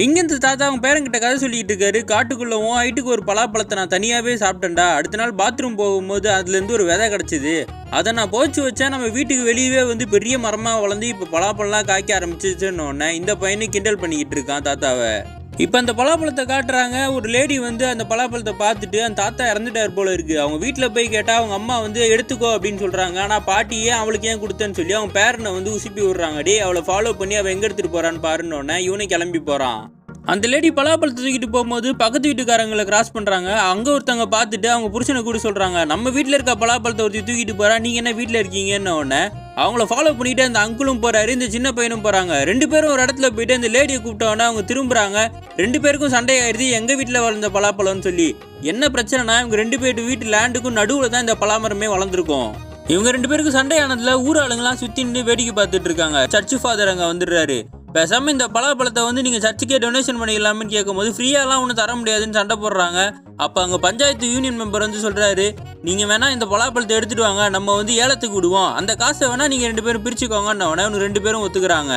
இங்க இந்த தாத்தா அவங்க பேரங்கிட்ட கதை சொல்லிட்டு இருக்காரு. காட்டுக்குள்ள உன் ஹைட்டுக்கு ஒரு பலாப்பழத்தை நான் தனியாவே சாப்பிட்டேன்டா. அடுத்த நாள் பாத்ரூம் போகும்போது அதுல இருந்து ஒரு விதை கிடைச்சது. அதை நான் போச்சு வச்சா நம்ம வீட்டுக்கு வெளியவே வந்து பெரிய மரமா வளர்ந்து இப்ப பலாப்பழம்லாம் காய்க்க ஆரம்பிச்சிச்சுன்னு உடனே இந்த பையனை கிண்டல் பண்ணிக்கிட்டு இருக்கான் தாத்தாவை. இப்போ அந்த பலாப்பழத்தை காட்டுறாங்க. ஒரு லேடி வந்து அந்த பலாப்பழத்தை பார்த்துட்டு அந்த தாத்தா இறந்துட்டார் போல இருக்கு. அவங்க வீட்டில் போய் கேட்டால் அவங்க அம்மா வந்து எடுத்துக்கோ அப்படின்னு சொல்கிறாங்க. ஆனால் பாட்டி ஏன் அவளுக்கு ஏன் கொடுத்தேன்னு சொல்லி அவங்க பேரனை வந்து உசுப்பி விடுறாங்க. டே அவளை ஃபாலோ பண்ணி அவள் எங்கே எடுத்துகிட்டு போகிறான்னு பாருன்னொன்னே இவனை கிளம்பி போகிறான். அந்த லேடி பலாப்பழத்தை தூக்கிட்டு போகும்போது பக்கத்து வீட்டுக்காரங்களை கிராஸ் பண்ணுறாங்க. அங்கே ஒருத்தவங்க பார்த்துட்டு அவங்க புருஷனை கூட சொல்கிறாங்க, நம்ம வீட்டில் இருக்க பலாப்பழத்தை ஒருத்தி தூக்கிட்டு போகிறா, நீங்கள் என்ன வீட்டில் இருக்கீங்கன்னு உடனே அவங்கள ஃபாலோ பண்ணிட்டு அந்த அங்கிளும் போறாரு, இந்த சின்ன பையனும் போறாங்க. ரெண்டு பேரும் ஒரு இடத்துல போயிட்டு அந்த லேடியை கூப்பிட்டோன்னா அவங்க திரும்புறாங்க. ரெண்டு பேருக்கும் சண்டை ஆயிடுது, எங்க வீட்டில் வளர்ந்த பலாப்பழம்னு சொல்லி. என்ன பிரச்சனைனா இவங்க ரெண்டு பேர் வீட்டு லேண்டுக்கும் நடுவில் தான் இந்த பலாமரமே வளர்ந்துருக்கும். இவங்க ரெண்டு பேருக்கு சண்டை ஆனதுல ஊர் ஆளுங்கெல்லாம் சுத்தி நின்று வேடிக்கை பார்த்துட்டு இருக்காங்க. சர்ச்சு ஃபாதர் அங்கே வந்துடுறாரு. பேசாம இந்த பலாப்பழத்தை வந்து நீங்க சர்ச்சுக்கே டொனேஷன் பண்ணிக்கலாம்னு கேட்கும்போது ஃப்ரீயாலாம் ஒன்றும் தர முடியாதுன்னு சண்டை போடுறாங்க. அப்போ அங்கே பஞ்சாயத்து யூனியன் மெம்பர் வந்து சொல்றாரு, நீங்க வேணா இந்த பலாப்பழத்தை எடுத்துட்டு வாங்க, நம்ம வந்து ஏலத்துக்கு விடுவோம், அந்த காசை வேணா நீங்க ரெண்டு பேரும் பிரிச்சுக்கோங்கன்னு அவனு ரெண்டு பேரும் ஒத்துக்கிறாங்க.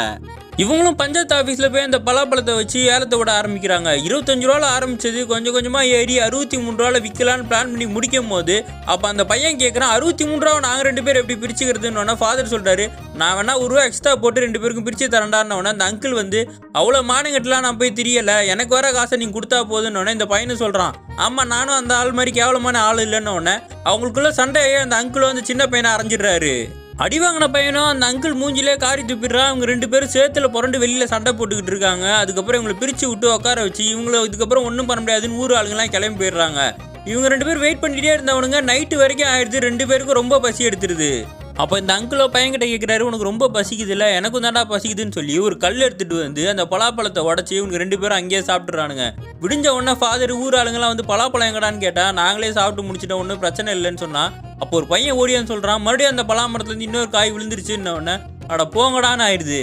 இவங்களும் பஞ்சாயத்து ஆஃபீஸில் போய் அந்த பலாப்பழத்தை வச்சு ஏலத்தை விட ஆரம்பிக்கிறாங்க. 25 ரூபாவில் ஆரம்பிச்சது கொஞ்சம் கொஞ்சமாக ஏறி 63 ரூபாவில் விற்கலான்னு பிளான் பண்ணி முடிக்கும் போது அப்போ அந்த பையன் கேட்குறான், 63 ரூபா நாங்கள் ரெண்டு பேரும் எப்படி பிரிச்சுக்கிறதுன்னு ஃபாதர் சொல்கிறாரு, நான் வேணா ஒரு ரூபா எக்ஸ்ட்ரா போட்டு ரெண்டு பேருக்கும் பிரித்து தரண்டான்னு அந்த அங்கிள் வந்து அவ்வளோ மானுங்கட்டலாம் நான் போய் தெரியலை, எனக்கு வர காசை நீங்கள் கொடுத்தா போதுன்னு இந்த பையனை சொல்கிறான். ஆமாம் நானும் அந்த ஆள் மாதிரி கேவலமான ஆள் இல்லைன்னு அவங்களுக்குள்ள சண்டையே அந்த அங்கிள் வந்து சின்ன பையனை அரைஞ்சிடுறாரு. அடிவாங்கின பையனும் அந்த அங்கிள் மூஞ்சிலே காரி துப்பிடுறான். அவங்க ரெண்டு பேரும் சேத்துல புரண்டு வெளியில சண்டை போட்டுக்கிட்டு இருக்காங்க. அதுக்கப்புறம் இவங்களை பிரிச்சு விட்டு உட்கார வச்சு இவங்களை இதுக்கப்புறம் ஒன்றும் பண்ண முடியாதுன்னு ஊர் ஆளுங்கெல்லாம் கிளம்பி போயிடுறாங்க. இவங்க ரெண்டு பேரும் வெயிட் பண்ணிட்டே இருந்தவனுங்க நைட்டு வரைக்கும் ஆயிடுது. ரெண்டு பேருக்கும் ரொம்ப பசி எடுத்துருது. அப்போ இந்த அங்கிளோ பையன்கிட்ட கேட்குறாரு, உனக்கு ரொம்ப பசிக்குது இல்லை, எனக்கும் தாண்டா பசிக்குதுன்னு சொல்லி ஒரு கல் எடுத்துட்டு வந்து அந்த பலாப்பழத்தை உடச்சி இவங்க ரெண்டு பேரும் அங்கேயே சாப்பிட்றானுங்க. விடிஞ்ச உடனே ஃபாதர் ஊர் ஆளுங்கெல்லாம் வந்து பலாப்பழம் எங்கடான்னு கேட்டால் நாங்களே சாப்பிட்டு முடிச்சிட்டோம், ஒன்றும் பிரச்சனை இல்லைன்னு சொன்னால் அப்போ ஒரு பையன் ஓடியான்னு சொல்கிறான். மறுபடியும் அந்த பலாமரத்துலேருந்து இன்னொரு காய் விழுந்துருச்சுன்னு உடனே அட போங்கடான்னு ஆயிடுது.